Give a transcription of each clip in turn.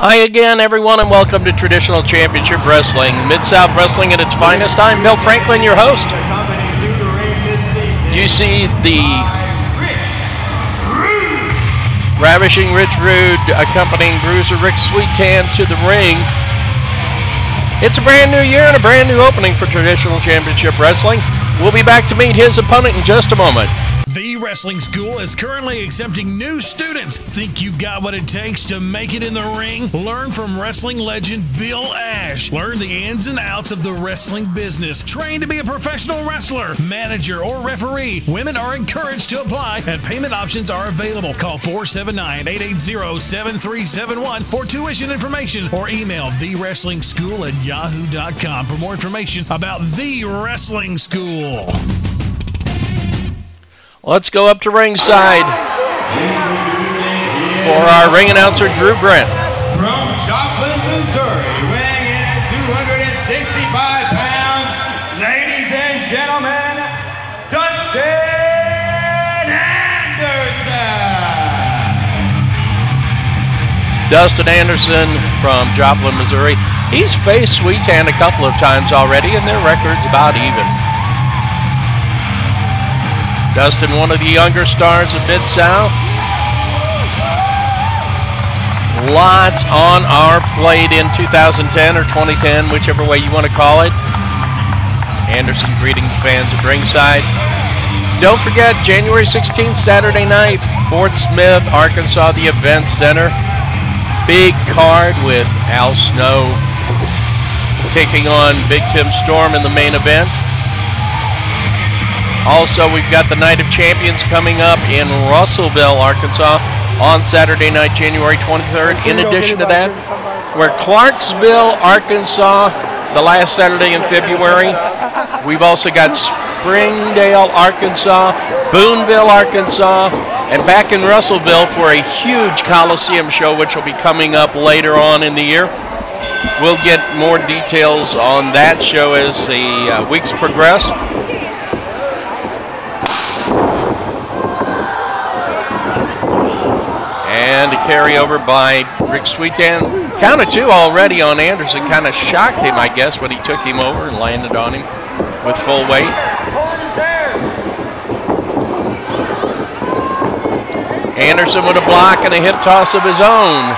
Hi again, everyone, and welcome to Traditional Championship Wrestling, Mid-South Wrestling at its finest. I'm Bill Franklin, your host. You see the Ravishing Rich Rude accompanying Bruiser Rick Sweetan to the ring. It's a brand new year and a brand new opening for Traditional Championship Wrestling. We'll be back to meet his opponent in just a moment. The Wrestling School is currently accepting new students. Think you've got what it takes to make it in the ring? Learn from wrestling legend Bill Ash. Learn the ins and outs of the wrestling business. Train to be a professional wrestler, manager, or referee. Women are encouraged to apply, and payment options are available. Call 479-880-7371 for tuition information, or email thewrestlingschool@yahoo.com for more information about The Wrestling School. Let's go up to ringside for our ring announcer, Drew Brent. From Joplin, Missouri, weighing in at 265 pounds, ladies and gentlemen, Dustin Anderson. Dustin Anderson from Joplin, Missouri. He's faced Sweetan a couple of times already, and their record's about even. Dustin, one of the younger stars of Mid-South. Lots on our plate in 2010 or 2010, whichever way you want to call it. Anderson greeting the fans at ringside. Don't forget, January 16th, Saturday night, Fort Smith, Arkansas, the Event Center. Big card with Al Snow taking on Big Tim Storm in the main event. Also, we've got the Night of Champions coming up in Russellville, Arkansas on Saturday night, January 23rd. In addition to that, we're Clarksville, Arkansas, the last Saturday in February. We've also got Springdale, Arkansas, Boonville, Arkansas, and back in Russellville for a huge Coliseum show, which will be coming up later on in the year. We'll get more details on that show as the weeks progress. And a carryover by Rick Sweetan. Count of two already on Anderson. Kind of shocked him, I guess, when he took him over and landed on him with full weight. Anderson with a block and a hip toss of his own.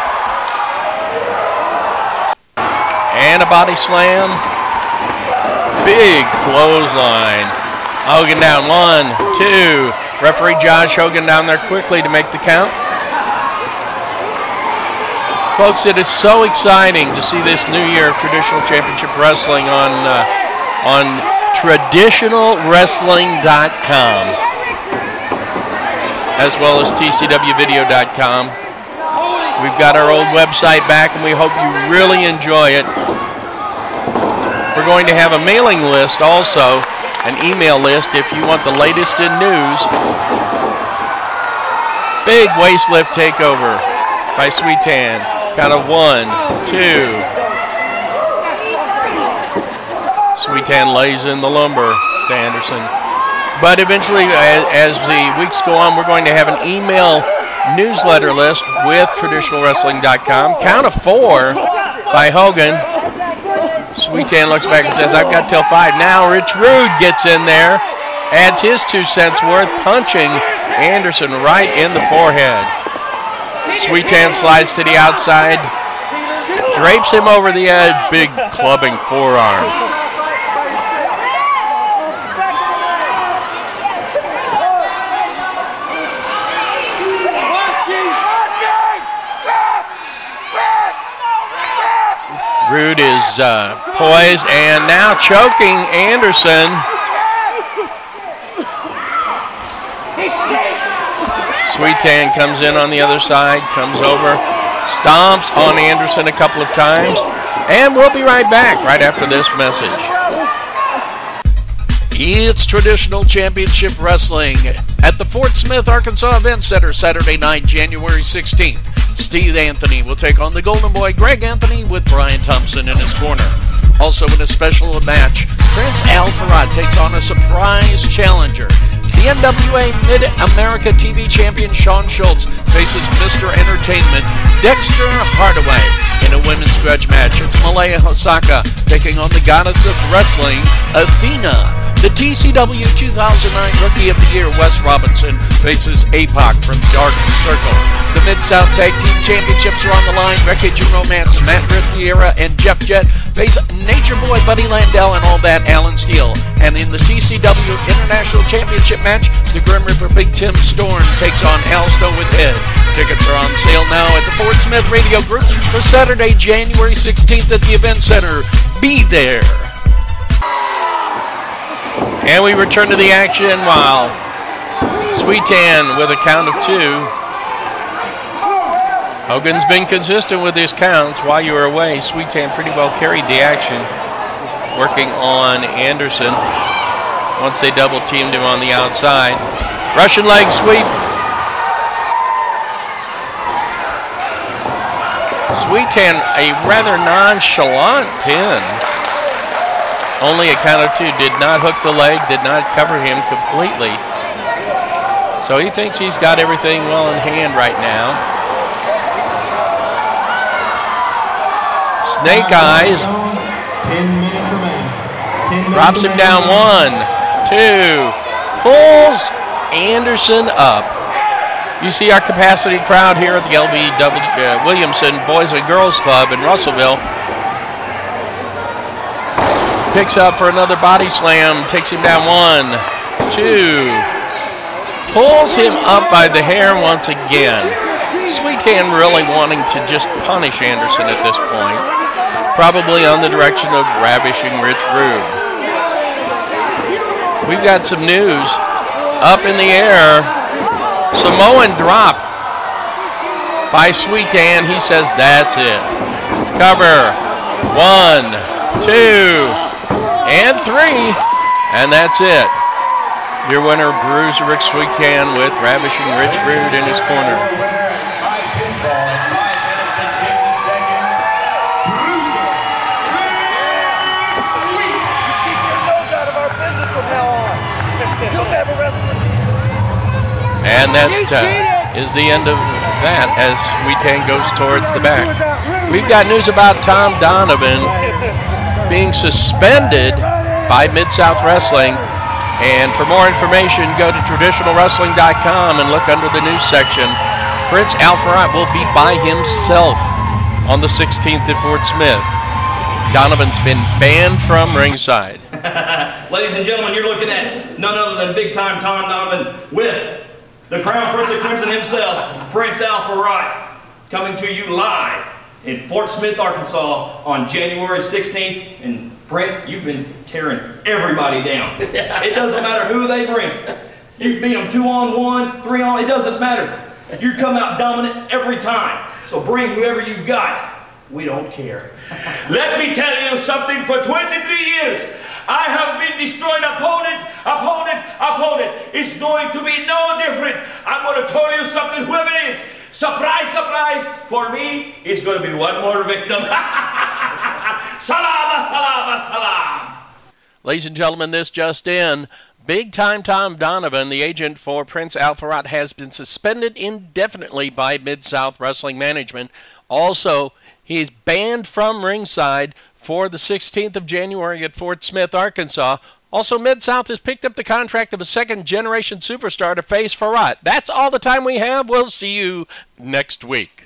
And a body slam. Big clothesline. Hogan down, 1, 2. Referee Josh Hogan down there quickly to make the count. Folks, it is so exciting to see this new year of Traditional Championship Wrestling on traditionalwrestling.com, as well as TCWvideo.com. We've got our old website back, and we hope you really enjoy it. We're going to have a mailing list also, an email list if you want the latest in news. Big waist lift takeover by Sweetan. Count of 1, 2. Sweetan lays in the lumber to Anderson. But eventually, as the weeks go on, we're going to have an email newsletter list with traditionalwrestling.com. Count of 4 by Hogan. Sweetan looks back and says, I've got till 5. Now Rich Rude gets in there, adds his 2 cents worth, punching Anderson right in the forehead. Sweetan slides to the outside, drapes him over the edge, big clubbing forearm. Rude is poised and now choking Anderson. Sweetan comes in on the other side, comes over, stomps on Anderson a couple of times, and we'll be right back right after this message. It's Traditional Championship Wrestling at the Fort Smith, Arkansas Event Center, Saturday night, January 16th. Steve Anthony will take on the Golden Boy, Greg Anthony, with Brian Thompson in his corner. Also in a special match, Prince Farat takes on a surprise challenger. The NWA Mid-America TV champion Sean Schultz faces Mr. Entertainment Dexter Hardaway rematch. It's Malaya Hosaka taking on the goddess of wrestling, Athena. The TCW 2009 Rookie of the Year, Wes Robinson, faces APOC from Dark Circle. The Mid-South Tag Team Championships are on the line. Wreckage and Romance, Matt Riviera and Jeff Jett face Nature Boy, Buddy Landell, and All That, Alan Steele. And in the TCW International Championship match, the Grim Reaper Big Tim Storm takes on Al Snow with Head. Tickets are on sale now at the Fort Smith Radio Group for Saturday, January 16th at the Event Center. Be there. And we return to the action while Sweetan with a count of 2. Hogan's been consistent with his counts. While you were away, Sweetan pretty well carried the action, working on Anderson once they double teamed him on the outside. Russian leg sweep. Sweetan, a rather nonchalant pin. Only a count of 2, did not hook the leg, did not cover him completely. So he thinks he's got everything well in hand right now. Snake Eyes drops him down 1, 2, pulls Anderson up. You see our capacity crowd here at the LBW Williamson Boys and Girls Club in Russellville. Picks up for another body slam, takes him down 1, 2, pulls him up by the hair once again. Sweetan really wanting to just punish Anderson at this point, probably on the direction of Ravishing Rich Rude. We've got some news up in the air. Samoan drop by Sweetan. He says that's it. Cover 1, 2, and 3, and that's it. Your winner, Bruiser Rick Sweetan with Ravishing Rich Rude in his corner. By pinfall, 5 minutes and 50 seconds, Bruiser Rick Sweetan. Keep your nose out of our business from now on. You'll never wrestle. And that is the end of that as Sweetan goes towards the back. We've got news about Tom Donovan being suspended by Mid-South Wrestling. And for more information, go to traditionalwrestling.com and look under the news section. Prince Farat will be by himself on the 16th at Fort Smith. Donovan's been banned from ringside. Ladies and gentlemen, you're looking at none other than Big Time Tom Donovan with the Crown Prince of Crimson himself, Prince Farat, coming to you live in Fort Smith, Arkansas on January 16th. And Prince, you've been tearing everybody down. It doesn't matter who they bring. You beat them 2-on-1, 3-on, it doesn't matter. You come out dominant every time. So bring whoever you've got. We don't care. Let me tell you something. For 23 years, I have been destroying opponent. It's going to be no different. I'm going to tell you something, whoever it is. Surprise, surprise, for me, it's going to be one more victim. Salam. Ladies and gentlemen, this just in. Big Time Tom Donovan, the agent for Prince Farat, has been suspended indefinitely by Mid-South Wrestling Management. Also, he's banned from ringside for the 16th of January at Fort Smith, Arkansas. Also, Mid-South has picked up the contract of a second-generation superstar to face Farat. That's all the time we have. We'll see you next week.